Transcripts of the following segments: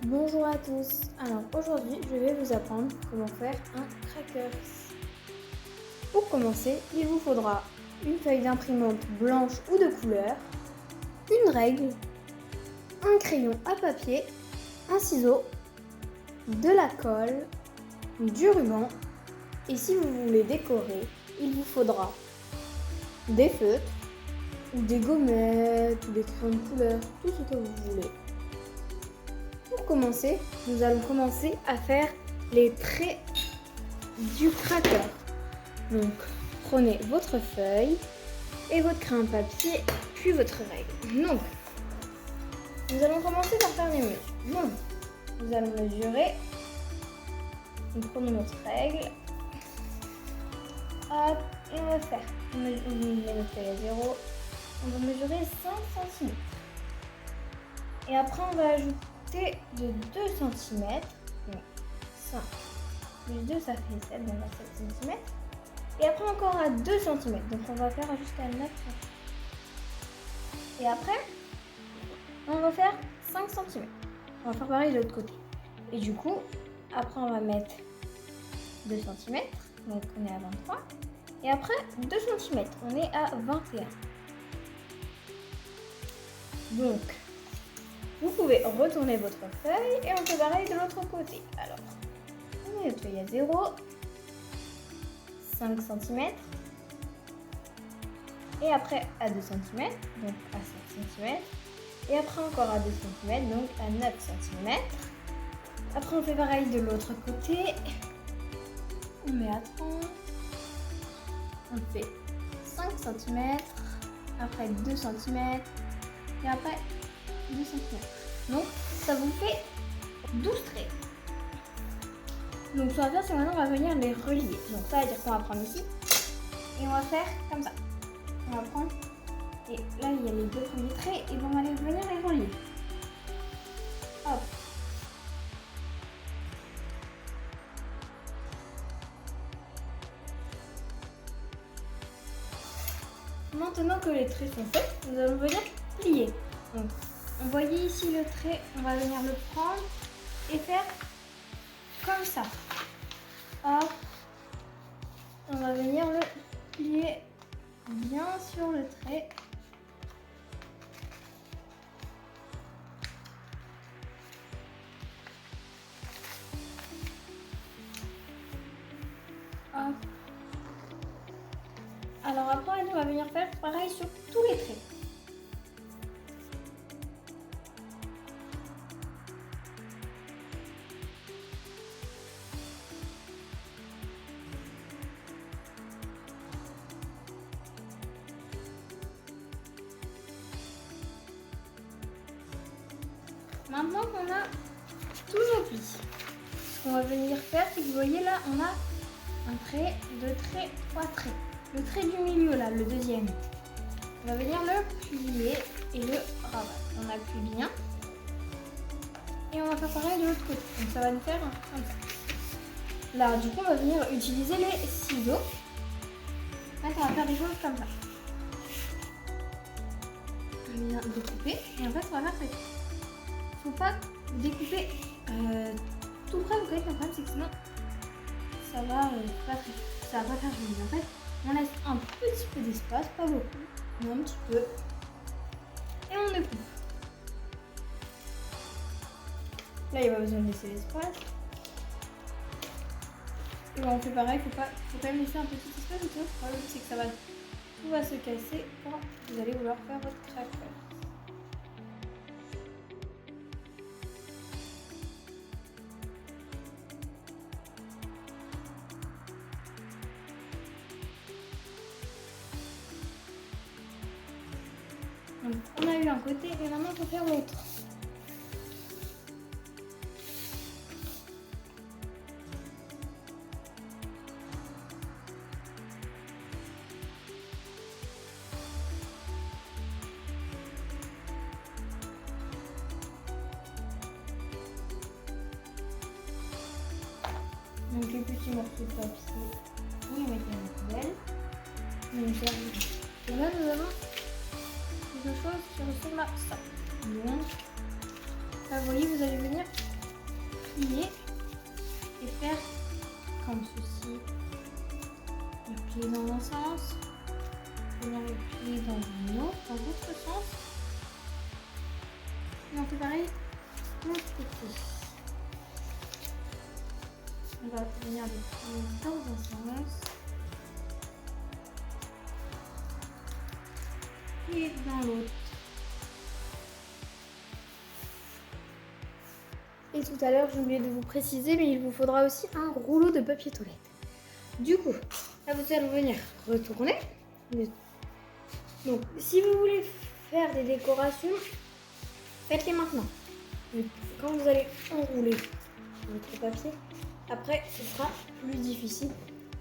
Bonjour à tous. Alors aujourd'hui, je vais vous apprendre comment faire un crackers. Pour commencer, il vous faudra une feuille d'imprimante blanche ou de couleur, une règle, un crayon à papier, un ciseau, de la colle, du ruban et si vous voulez décorer, il vous faudra des feutres ou des gommettes ou des crayons de couleur, tout ce que vous voulez. Pour commencer, nous allons commencer à faire les traits du cracker. Donc, prenez votre feuille et votre crayon de papier, puis votre règle. Donc, nous allons commencer par faire les mesures. Donc, nous allons mesurer. Nous prenons notre règle. Hop, et on va faire. On met notre feuille à 0. On va mesurer 5 cm. Et après, on va ajouter de 2 cm. Donc, 5 plus 2, ça fait 7, donc 7 cm. Et après, encore à 2 cm. Donc, on va faire jusqu'à 9 cm. Et après, on va faire 5 cm. On va faire pareil de l'autre côté. Et du coup, après, on va mettre 2 cm. Donc, on est à 23. Et après, 2 cm. On est à 21. Donc, vous pouvez retourner votre feuille et on fait pareil de l'autre côté. Alors, on met notre feuille à 0, 5 cm, et après à 2 cm, donc à 5 cm, et après encore à 2 cm, donc à 9 cm. Après, on fait pareil de l'autre côté. On met à 30, on fait 5 cm, après 2 cm, et après 2 cm. Donc, ça vous fait 12 traits. Donc, ce qu'on va faire, c'est maintenant, on va venir les relier. Donc, ça veut dire qu'on va prendre ici, et on va faire comme ça. On va prendre, et là, il y a les deux premiers traits, et on va venir les relier. Hop. Maintenant que les traits sont faits, nous allons venir plier. Donc, vous voyez ici le trait, on va venir le prendre et faire comme ça. Hop. On va venir le plier bien sur le trait. Hop. Alors après, on va venir faire pareil sur tous les traits. Maintenant qu'on a tous nos plis, ce qu'on va venir faire, c'est que vous voyez là, on a un trait, deux traits, trois traits. Le trait du milieu là, le deuxième, on va venir le plier et le rabattre. On appuie bien et on va faire pareil de l'autre côté. Donc ça va nous faire comme ça. Là, du coup, on va venir utiliser les ciseaux. Là, on va faire des choses comme ça. On vient découper et en fait, on va faire ça. Faut pas découper tout près, vous voyez, le problème c'est que sinon ça va ça va pas faire joli. En fait, on laisse un petit peu d'espace, pas beaucoup, mais un petit peu, et on découpe. Là, il n'y a pas besoin de laisser l'espace. Et on fait pareil, faut quand même laisser un petit espace, sinon le problème c'est que tout va se casser quand vous allez vouloir faire votre cracker. Donc, on a eu un côté et maintenant il faut faire l'autre. Donc les petits morceaux de papier, vous les mettez dans la poubelle. Et là nous avons quelque chose qui ressemble à ça. Donc, là, vous voyez, vous allez venir plier et faire comme ceci. Le plier dans un sens, venir le plier dans l'autre sens. Et on fait pareil de l'autre côté. On va venir le plier dans un sens et dans l'autre. Et tout à l'heure, j'ai oublié de vous préciser, mais il vous faudra aussi un rouleau de papier toilette. Du coup, là, vous allez venir retourner. Donc, si vous voulez faire des décorations, faites-les maintenant. Donc, quand vous allez enrouler votre papier, après, ce sera plus difficile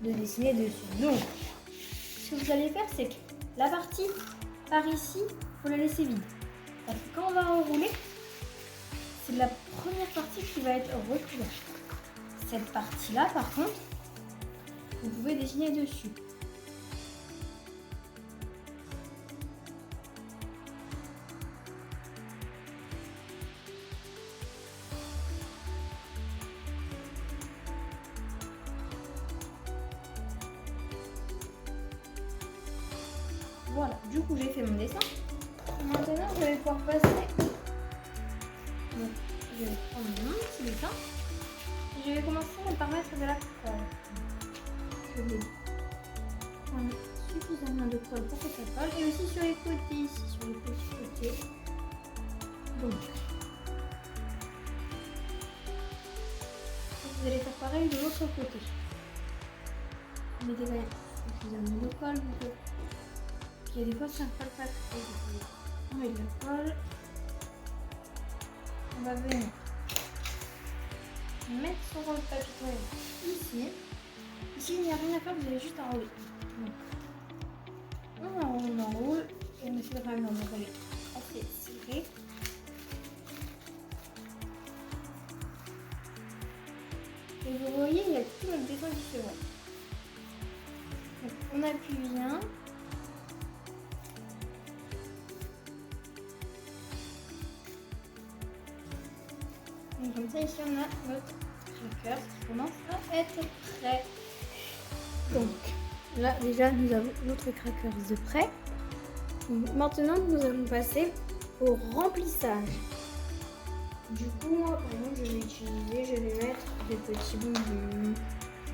de dessiner dessus. Donc, ce que vous allez faire, c'est que la partie par ici, il faut la laisser vide. Parce que quand on va enrouler, c'est la première partie qui va être recouverte. Cette partie-là, par contre, vous pouvez dessiner dessus. Voilà, du coup j'ai fait mon dessin. Maintenant je vais pouvoir passer. Donc, je vais prendre mon petit dessin. Et je vais commencer par mettre de la colle. Je vais prendre suffisamment de colle pour que ça colle. Et aussi sur les côtés ici, sur les petits côtés. Donc, vous allez faire pareil de l'autre côté. Mettez quand même suffisamment de colle. Il y a des fois ça ne colle pas très bien. On met de la colle. On va venir mettre sur le papier toilette ici. Ici, il n'y a rien à faire, vous allez juste enrouler. Donc, on enroule et on essaie de quand même d'enrouler assez serré. Et vous voyez, il y a tout notre dessin qui se voit. Donc, on appuie bien. Donc, comme ça, ici, on a notre cracker qui commence à être prêt. Donc, là, déjà, nous avons notre cracker de prêt. Donc, maintenant, nous allons passer au remplissage. Du coup, moi, par exemple, je vais mettre des petits bonbons,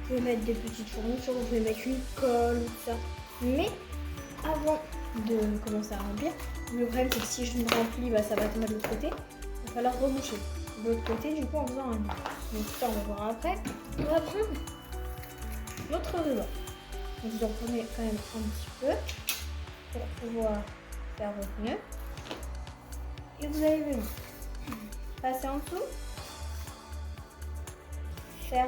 je vais mettre des petites fournitures, je vais mettre une colle, tout ça. Mais avant de commencer à remplir, le problème, c'est que si je me remplis, ça va tomber de l'autre côté. Il va falloir reboucher de l'autre côté, du coup, en faisant un nœud. Donc, ça, on va voir après. On va prendre notre ruban. Donc, vous en prenez quand même un petit peu pour pouvoir faire votre nœud. Et vous allez venir passer en dessous, faire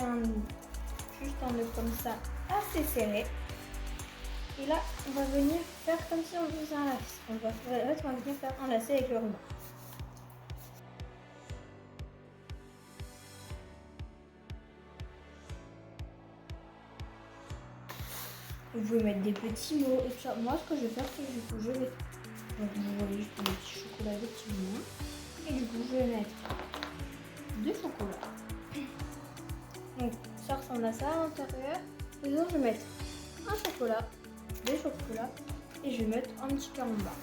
juste un nœud comme ça, assez serré. Et là, on va venir faire comme si on faisait un lacet. On va venir faire un lacet avec le ruban. Vous pouvez mettre des petits mots et tout ça. Moi, ce que je vais faire, c'est que du coup, je vais. Donc, vous voyez, je prends des petits chocolats, des petits bonbons. Et du coup, je vais mettre du chocolat. Donc, ça ressemble à ça à l'intérieur. Et donc, je vais mettre un chocolat, des chocolats. Et je vais mettre un petit cœur en bas.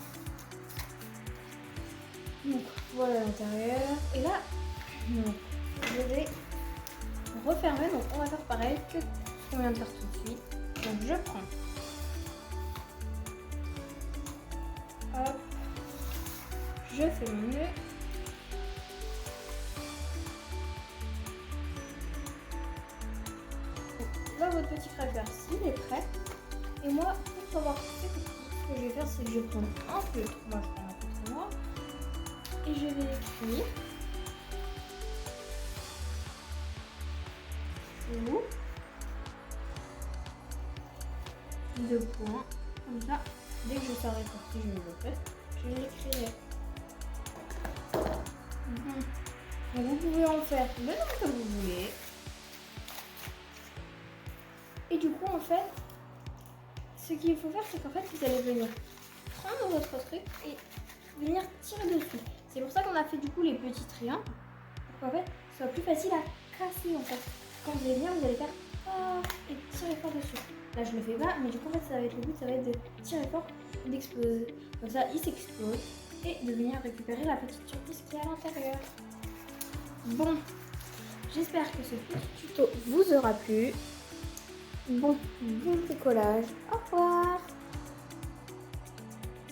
Donc, voilà l'intérieur. Et là, donc, je vais refermer. Donc, on va faire pareil que ce qu'on vient de faire tout de suite. Donc je prends, hop, je fais mon nœud, là votre petit cracker s'il est prêt, et moi pour savoir ce que je vais faire, c'est que je vais prendre un feutre, moi je prends un feutre noir, et je vais écrire ou 2 points, comme ça, dès que je saurai parti, je le fais, je l'écrirai. Donc vous pouvez en faire le nombre que vous voulez. Et du coup, en fait, ce qu'il faut faire, c'est qu'en fait, vous allez venir prendre votre truc et venir tirer dessus. C'est pour ça qu'on a fait du coup les petits triangles, pour qu'en fait, ce soit plus facile à casser en fait. Quand vous allez venir, vous allez faire et tirer fort dessus. Là, je ne le fais pas, mais du coup, en fait, ça va être le but, ça va être de tirer fort et d'exploser. Comme ça, il s'explose et de venir récupérer la petite surprise qui est à l'intérieur. Bon, j'espère que ce petit tuto vous aura plu. Bon bricolage. Au revoir.